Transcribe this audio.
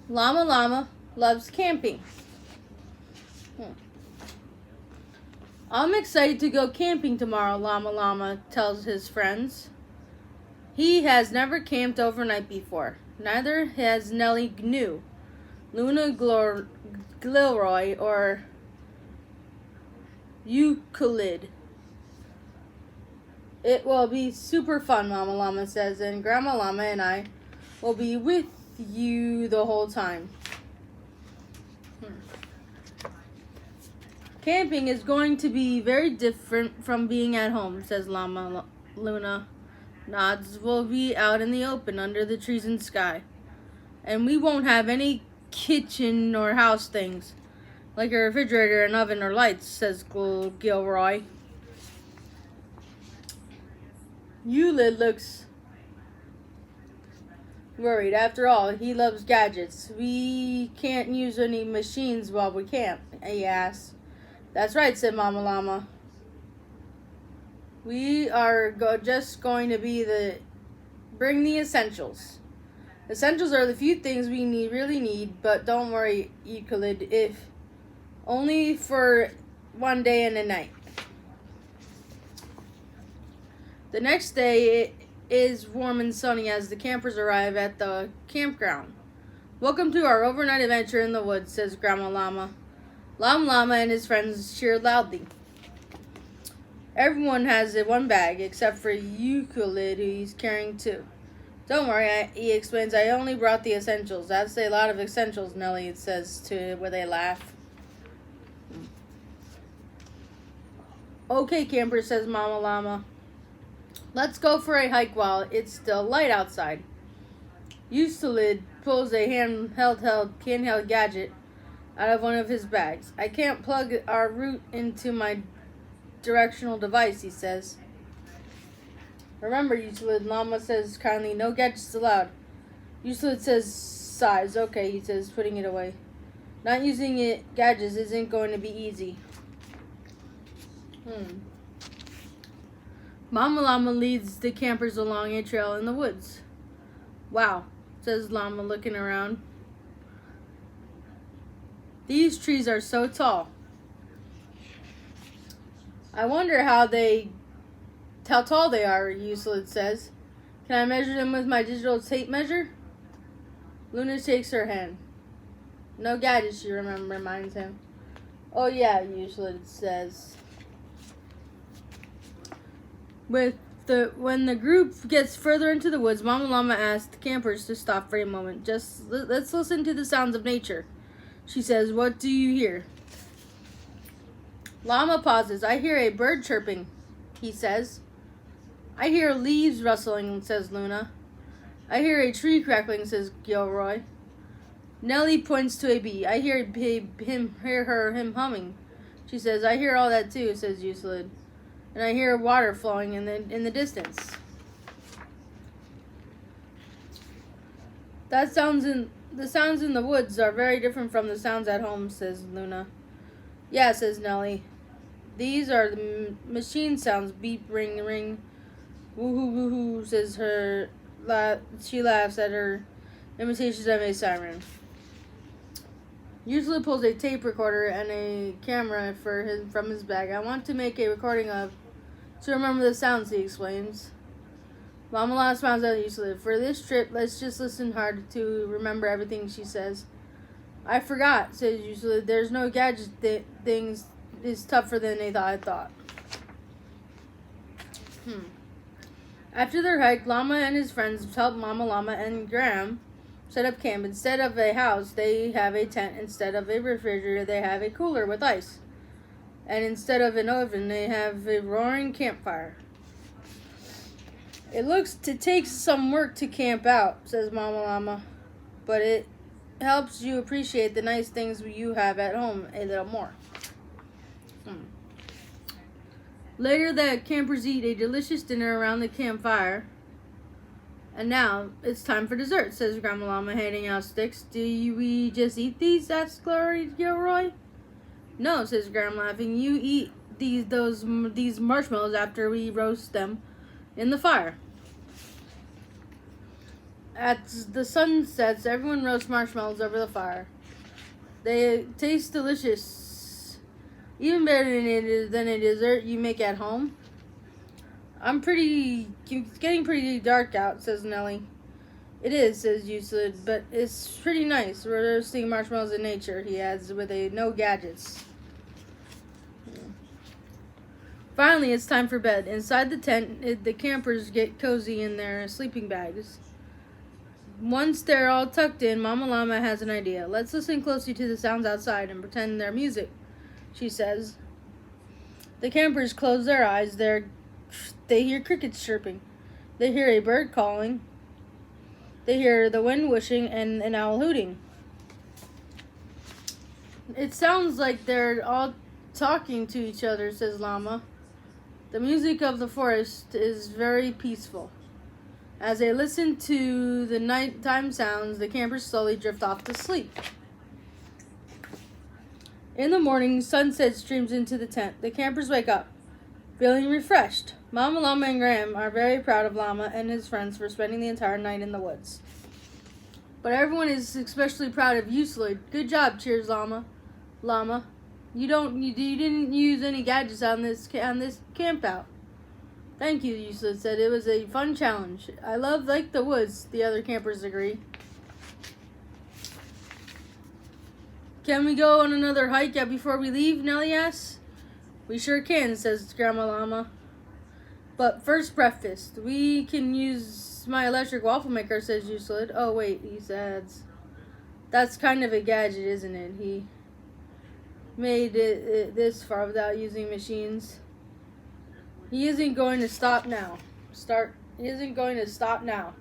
Llama Llama loves camping. I'm excited to go camping tomorrow, Llama Llama tells his friends. He has never camped overnight before. Neither has Nellie Gnu, Luna Gilroy, or Euclid. It will be super fun, Mama Llama says, and Grandma Llama and I will be with you the whole time. Camping is going to be very different from being at home, says Llama Luna. Nods. We'll be out in the open under the trees and sky. And we won't have any kitchen or house things, like a refrigerator, an oven, or lights, says Gilroy. Euclid looks worried. After all, he loves gadgets. We can't use any machines while we camp, he asks. That's right, said Mama Llama. We are just going to bring the essentials. Essentials are the few things we really need, but don't worry, Euclid, if only for one day and a night. The next day it is warm and sunny as the campers arrive at the campground. Welcome to our overnight adventure in the woods, says Grandma Llama. Llama Llama and his friends cheer loudly. Everyone has one bag, except for Euclid, who he's carrying two. Don't worry, he explains, I only brought the essentials. That's a lot of essentials, Nellie says where they laugh. Okay, campers, says Mama Llama. Let's go for a hike while it's still light outside. Euclid pulls a handheld gadget out of one of his bags. I can't plug our route into my directional device, he says. Remember, Euclid, Llama says kindly, no gadgets allowed. Euclid says, sighs. Okay, he says, putting it away. Not using gadgets isn't going to be easy. Mama Llama leads the campers along a trail in the woods. Wow, says Llama, looking around. These trees are so tall. I wonder how tall they are, Euclid says. Can I measure them with my digital tape measure? Luna shakes her hand. No gadgets, she reminds him. Oh yeah, Euclid says. When the group gets further into the woods, Mama Llama asks the campers to stop for a moment. Just let's listen to the sounds of nature. She says, what do you hear? Llama pauses. I hear a bird chirping, he says. I hear leaves rustling, says Luna. I hear a tree crackling, says Gilroy. Nellie points to a bee. I hear him humming. She says, I hear all that too, says Euclid. And I hear water flowing in the distance. The sounds in the woods are very different from the sounds at home, says Luna. Yeah, says Nellie. These are the machine sounds. Beep, ring, ring. Woohoo, woohoo, says her. She laughs at her imitations of a siren. Usually pulls a tape recorder and a camera from his bag. I want to make a recording to remember the sounds, he explains. Mama Llama smiles at Euclid. For this trip, let's just listen hard to remember everything she says. I forgot, says Euclid. There's no gadget things is tougher than I thought. After their hike, Llama and his friends help Mama Llama and Graham set up camp. Instead of a house, they have a tent. Instead of a refrigerator, they have a cooler with ice. And instead of an oven, they have a roaring campfire. It takes some work to camp out, says Mama Llama, but it helps you appreciate the nice things you have at home a little more. Later, the campers eat a delicious dinner around the campfire. And now, it's time for dessert, says Grandma Llama, handing out sticks. Do we just eat these? asks Gilroy. No, says Grandma, laughing. You eat these marshmallows after we roast them in the fire. As the sun sets, everyone roasts marshmallows over the fire. They taste delicious, even better than a dessert you make at home. It's getting pretty dark out, says Nellie. It is, says Euclid, but it's pretty nice. We're roasting marshmallows in nature, he adds, with no gadgets. Finally, it's time for bed. Inside the tent, the campers get cozy in their sleeping bags. Once they're all tucked in, Mama Llama has an idea. Let's listen closely to the sounds outside and pretend they're music, she says. The campers close their eyes. They hear crickets chirping. They hear a bird calling. They hear the wind whooshing and an owl hooting. It sounds like they're all talking to each other, says Llama. The music of the forest is very peaceful. As they listen to the nighttime sounds, the campers slowly drift off to sleep. In the morning, sunset streams into the tent. The campers wake up, feeling refreshed. Mama Llama and Graham are very proud of Llama and his friends for spending the entire night in the woods. But everyone is especially proud of you, Slade. Good job, cheers Llama. Llama, you didn't use any gadgets on this camp out. Thank you, Euclid said. It was a fun challenge. I like the woods, the other campers agree. Can we go on another hike before we leave, Nellie asks. We sure can, says Grandma Llama. But first breakfast. We can use my electric waffle maker, says Euclid. Oh wait, he says. That's kind of a gadget, isn't it? He made it this far without using machines. He isn't going to stop now. He isn't going to stop now.